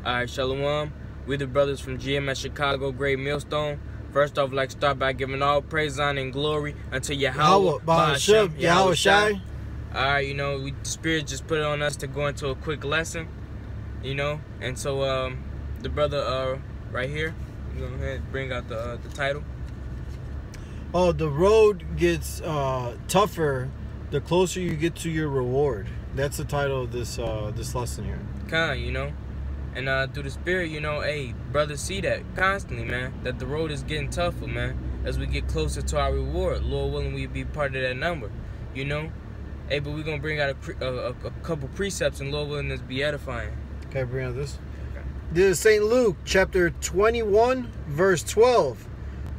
Alright, Shalom. We the brothers from GMS Chicago, Great Millstone. First off, like start by giving all praise, honor, and glory unto Yahweh, Ba'ashem, Yahweh Shai. Alright, the Spirit just put it on us to go into a quick lesson, and so the brother right here, go ahead and bring out the title. Oh, the road gets tougher the closer you get to your reward. That's the title of this lesson here. And through the Spirit, hey, brothers see that constantly, man, that the road is getting tougher, man, as we get closer to our reward. Lord willing, we be part of that number, Hey, but we're going to bring out a couple precepts, and Lord willing, this be edifying. Okay, bring out this. Okay. This is St. Luke, chapter 21, verse 12.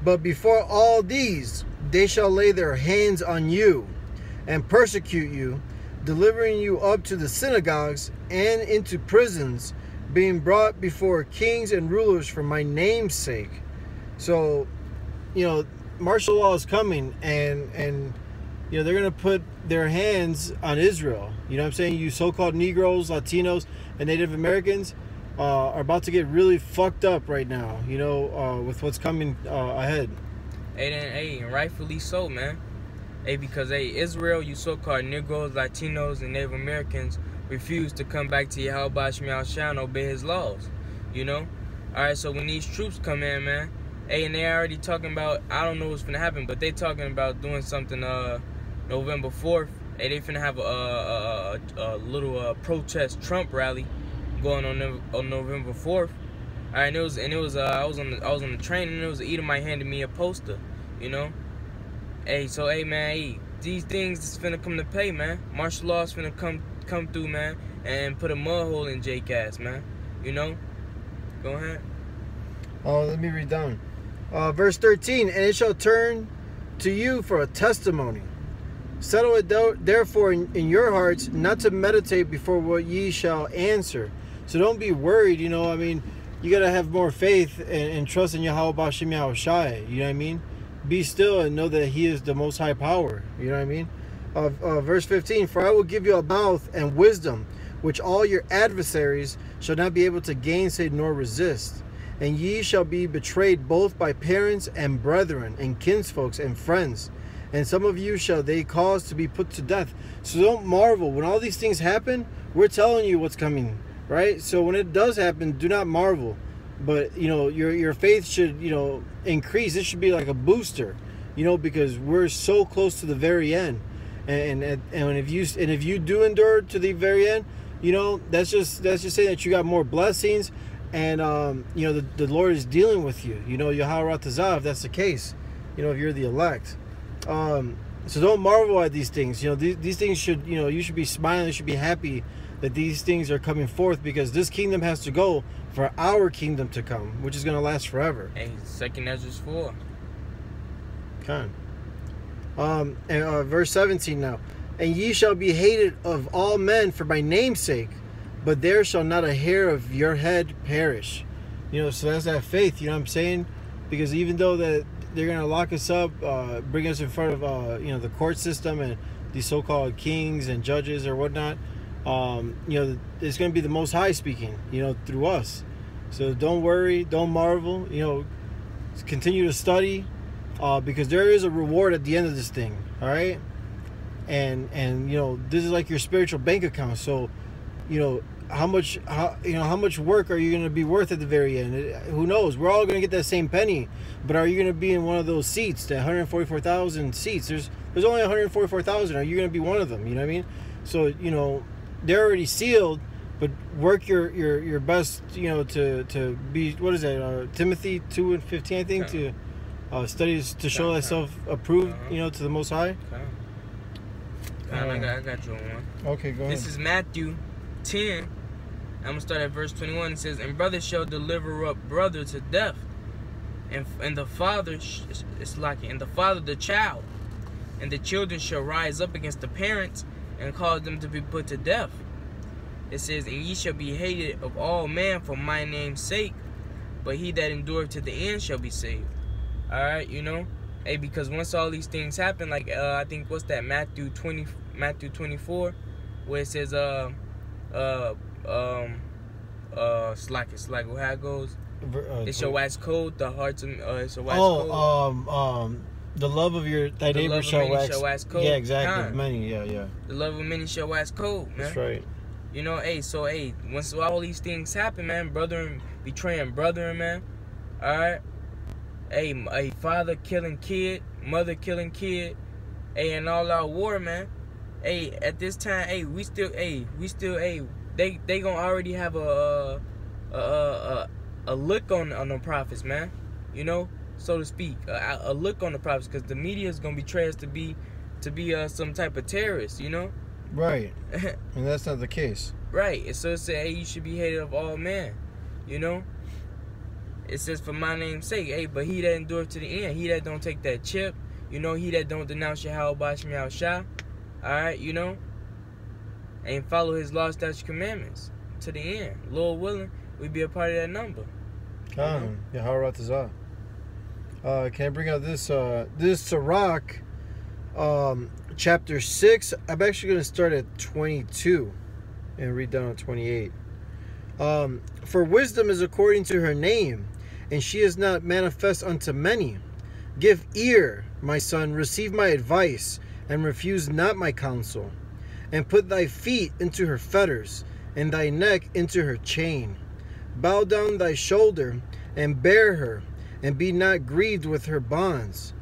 But before all these, they shall lay their hands on you and persecute you, delivering you up to the synagogues and into prisons, being brought before kings and rulers for my name's sake. So, martial law is coming, and they're going to put their hands on Israel. You know what I'm saying? You so-called Negroes, Latinos, and Native Americans are about to get really fucked up right now, with what's coming ahead. Hey, and rightfully so, man. Hey, because, Israel, you so-called Negroes, Latinos, and Native Americans refuse to come back to Yahweh Shai and obey his laws, Alright, so when these troops come in, man, and they already talking about, I don't know what's finna happen, but they talking about doing something November 4th. They finna have a little protest Trump rally going on November 4th. Alright, I was on the train, and it was an Edomite handed me a poster, Hey, so man, these things is finna come to pay, man. Martial law is finna come through, man, and put a mud hole in J-Cast, man. Go ahead. Oh, let me read down. Verse 13, and it shall turn to you for a testimony. Settle it therefore in your hearts, not to meditate before what ye shall answer. So don't be worried, you got to have more faith and trust in Yahweh Ba'ashem Yahweh Shai, you know what I mean? Be still and know that he is the most high power, you know what I mean? Verse 15, for I will give you a mouth and wisdom, which all your adversaries shall not be able to gainsay nor resist. And ye shall be betrayed both by parents and brethren and kinsfolks and friends. And some of you shall they cause to be put to death. So don't marvel. When all these things happen, we're telling you what's coming, right? So when it does happen, do not marvel. But, your faith should, increase. It should be like a booster, because we're so close to the very end. And if you do endure to the very end, that's just saying that you got more blessings, and the Lord is dealing with you. Yahweh Ratazah, if that's the case, if you're the elect. So don't marvel at these things. These things should, you should be smiling, you should be happy that these things are coming forth, because this kingdom has to go for our kingdom to come, which is going to last forever. Hey, 2 Ezra 4. Okay. And verse 17 now. And ye shall be hated of all men for my name's sake, but there shall not a hair of your head perish. So that's that faith, you know what I'm saying? Because even though that they're going to lock us up, bring us in front of, the court system and these so-called kings and judges or whatnot, it's going to be the Most High speaking, through us. So don't worry, don't marvel, continue to study, because there is a reward at the end of this thing, all right? And this is like your spiritual bank account. So, how much work are you going to be worth at the very end? Who knows? We're all going to get that same penny, but are you going to be in one of those seats, the 144,000 seats? There's only 144,000. Are you going to be one of them? You know what I mean? So, they're already sealed, but work your best, to be, what is that? Timothy 2:15, I think, to study to show thyself approved, to the Most High. I got you on one. Okay, go ahead. This is Matthew 10. I'm going to start at verse 21. It says, and brother shall deliver up brother to death, and the father, and the father the child, and the children shall rise up against the parents, and cause them to be put to death. It says, and ye shall be hated of all men for my name's sake, but he that endureth to the end shall be saved. Alright, Hey, because once all these things happen, like I think what's that, Matthew 24, where it says it's like how it goes. It's your what? wax cold, the hearts of it's your wax cold. The love of thy The neighbor love of shall many shall wax cold. Yeah, exactly. Kind. Many, yeah. The love of many shall wax cold, man. That's right. You know, so once all these things happen, man, brother betraying brother, man. Alright? A father killing kid, mother killing kid, and all out war, man. At this time, we still, they gonna already have a look on the prophets, man. You know, so to speak, a look on the prophets, because the media is gonna betray us to be some type of terrorist, you know. Right. And that's not the case. Right. And so it said, you should be hated of all men, you know. It says, for my name's sake, but he that endureth to the end, he that don't take that chip, you know, he that don't denounce Yahweh Shem Yahushua, alright, you know, and follow his law, statutes, commandments to the end. Lord willing, we be a part of that number. Can I bring out this Sirach, chapter 6? I'm actually going to start at 22 and read down to 28. For wisdom is according to her name, and she is not manifest unto many. Give ear, my son, receive my advice, and refuse not my counsel. And put thy feet into her fetters, and thy neck into her chain. Bow down thy shoulder, and bear her, and be not grieved with her bonds.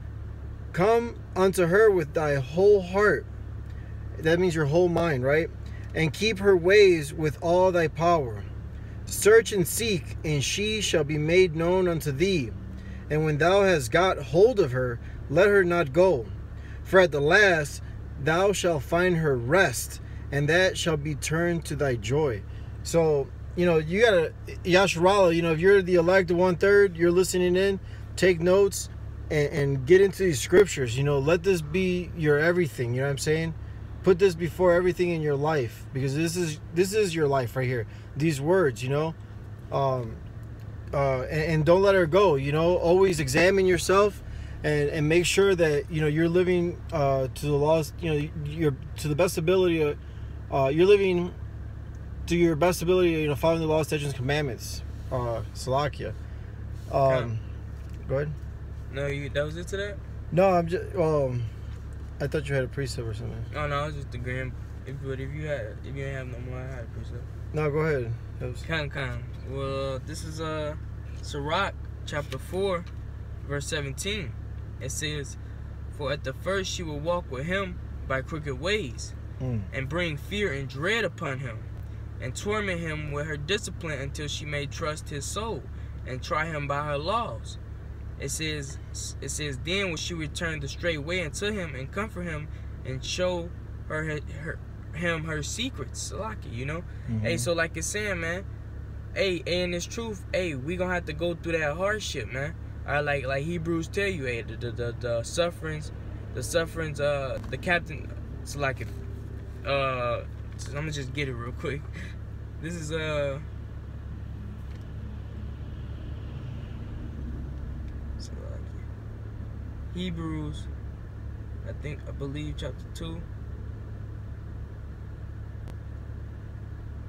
Come unto her with thy whole heart. That means your whole mind, right? And keep her ways with all thy power. Search and seek, and she shall be made known unto thee. And when thou hast got hold of her, let her not go. For at the last thou shalt find her rest, and that shall be turned to thy joy. So, you know, you gotta, Yasharallah, you know, if you're the elect, the 1/3, you're listening in, take notes and get into these scriptures. You know, let this be your everything. You know what I'm saying? Put this before everything in your life, because this is your life right here. These words, you know, and don't let her go. You know, always examine yourself and make sure that, you know, you're living to the laws. You know, you're to the best ability. You're living to your best ability. You know, following the laws, statutes, and commandments. Salakia. Go ahead. No, that was it to that? No, I'm just. I thought you had a precept or something. Oh no, it's just the gram. If you ain't have no more, I had a precept. No, go ahead. Con. Well, this is Sirach chapter 4, verse 17. It says, "For at the first she will walk with him by crooked ways, and bring fear and dread upon him, and torment him with her discipline until she may trust his soul, and try him by her laws." It says, then will she return the straight way unto him, and comfort him, and show him her secrets. Salaki, you know. Hey, so like it's saying, man. And it's truth. We gonna have to go through that hardship, man. Like Hebrews tell you, the sufferings, the captain. So like if, so I'm gonna just get it real quick. This is Hebrews, I believe chapter 2,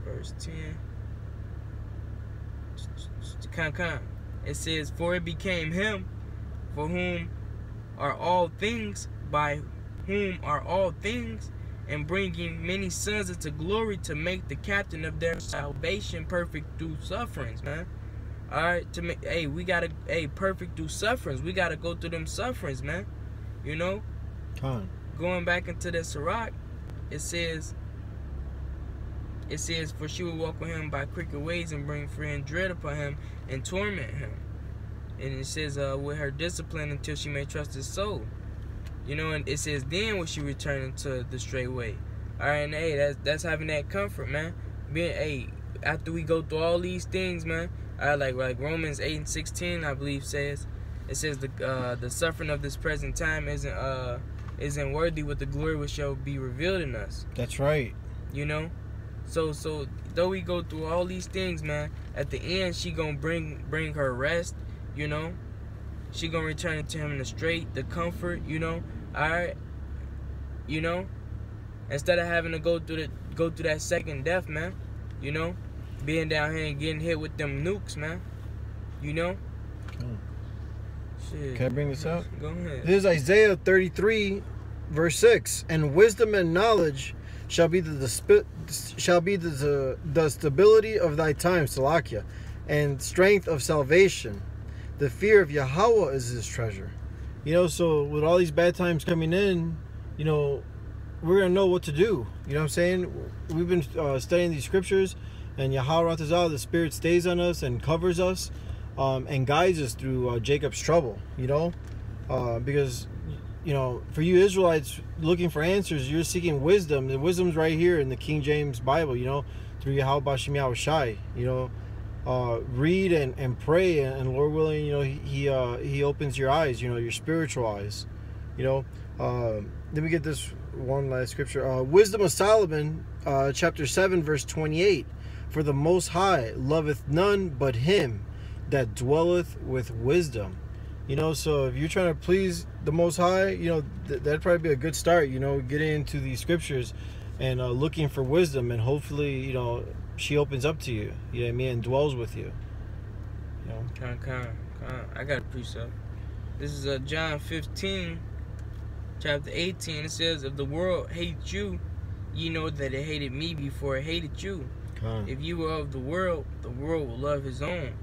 verse 10. It says, "For it became him, for whom are all things, by whom are all things, and bringing many sons into glory, to make the captain of their salvation perfect through sufferings," man. Alright, to make, we gotta, perfect through sufferings. We gotta go through them sufferings, man. You know? Going back into the Sirach, it says, "For she will walk with him by crooked ways, and bring fear and dread upon him, and torment him." And it says, with her discipline until she may trust his soul. You know, and it says, then will she return into the straight way. Alright, and that's having that comfort, man. Being, after we go through all these things, man. Like Romans 8:16, I believe says, it says the suffering of this present time isn't worthy with the glory which shall be revealed in us. That's right. You know, so though we go through all these things, man, at the end she gonna bring her rest. You know, she gonna return it to him in the straight, the comfort. You know, alright. You know, instead of having to go through that second death, man. You know. being down here and getting hit with them nukes, man. You know? Shit. Can I bring this out? Go ahead. This is Isaiah 33, verse 6. And wisdom and knowledge shall be the stability of thy time, Salakia, and strength of salvation. The fear of Yahweh is his treasure. You know, so with all these bad times coming in, you know, we're going to know what to do. You know what I'm saying? We've been studying these scriptures, and Yahweh Ratazah, the Spirit stays on us and covers us and guides us through Jacob's trouble, you know? Because, you know, for you Israelites looking for answers, you're seeking wisdom. The wisdom's right here in the King James Bible, you know, through Yahweh Bashem Yahweh Shai, you know? Read and pray, and Lord willing, you know, he opens your eyes, you know, your spiritual eyes, you know. Let me get this one last scripture. Wisdom of Solomon, chapter 7, verse 28. For the Most High loveth none but him that dwelleth with wisdom. You know, so if you're trying to please the Most High, you know, that'd probably be a good start, you know, getting into these scriptures and looking for wisdom, and hopefully, you know, she opens up to you, you know what I mean, and dwells with you. You know? I got a precept. This is John 15, chapter 18. It says, if the world hates you, ye know that it hated me before it hated you. If you were of the world will love his own.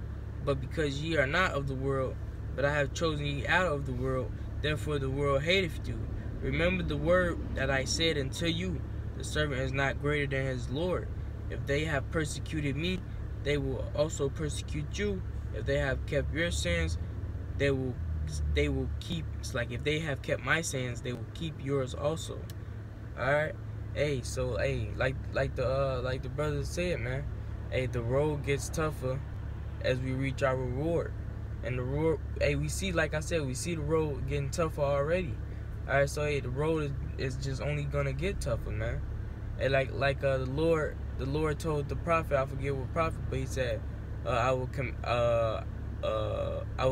But because ye are not of the world, but I have chosen ye out of the world, therefore the world hateth you. Remember the word that I said unto you, the servant is not greater than his Lord. If they have persecuted me, they will also persecute you. If they have kept your sins, they will keep. It's like if they have kept my sins, they will keep yours also. All right. Hey, so hey, like the brother said, man. Hey, the road gets tougher as we reach our reward, and the road. Hey, we see, like I said, we see the road getting tougher already. All right. So hey, the road is just only gonna get tougher, man. And like the Lord told the prophet, I forget what prophet, but he said, I will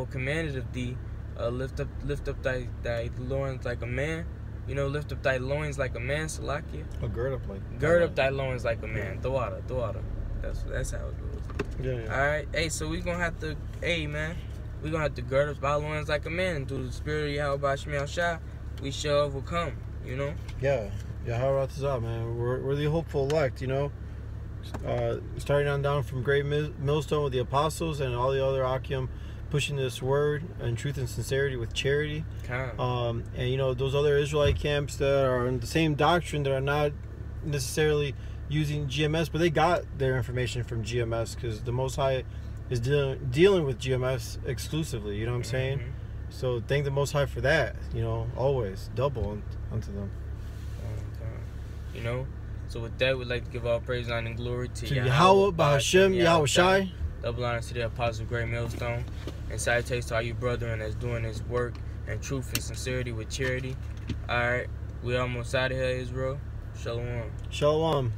command it of thee, lift up thy loins like a man. You know, lift up thy loins like a man, Salakia. Oh, gird up thy loins like a man. Thawada. That's how it goes. Yeah. Alright, hey, so we gonna have to, hey man, we gonna have to gird up our loins like a man, and through the spirit of Yahweh Bashem Yahweh Shai, we shall overcome, you know? Yeah. Yahweh Ratazah, man. We're the hopeful elect, you know? Starting on down from Great Millstone with the apostles and all the other Akim, pushing this word and truth and sincerity with charity. And you know, those other Israelite camps that are in the same doctrine, that are not necessarily using GMS, but they got their information from GMS, because the Most High is dealing with GMS exclusively, you know what I'm saying? So thank the Most High for that, you know, always double unto them. You know, so with that, we'd like to give all praise, honor, and glory to Yahweh Bashem Yahweh Shai. Double honor to the Apostle Great Millstone, and salutations to all you brethren that's doing this work and truth and sincerity with charity. All right, we almost out of here, Israel. Shalom. Shalom.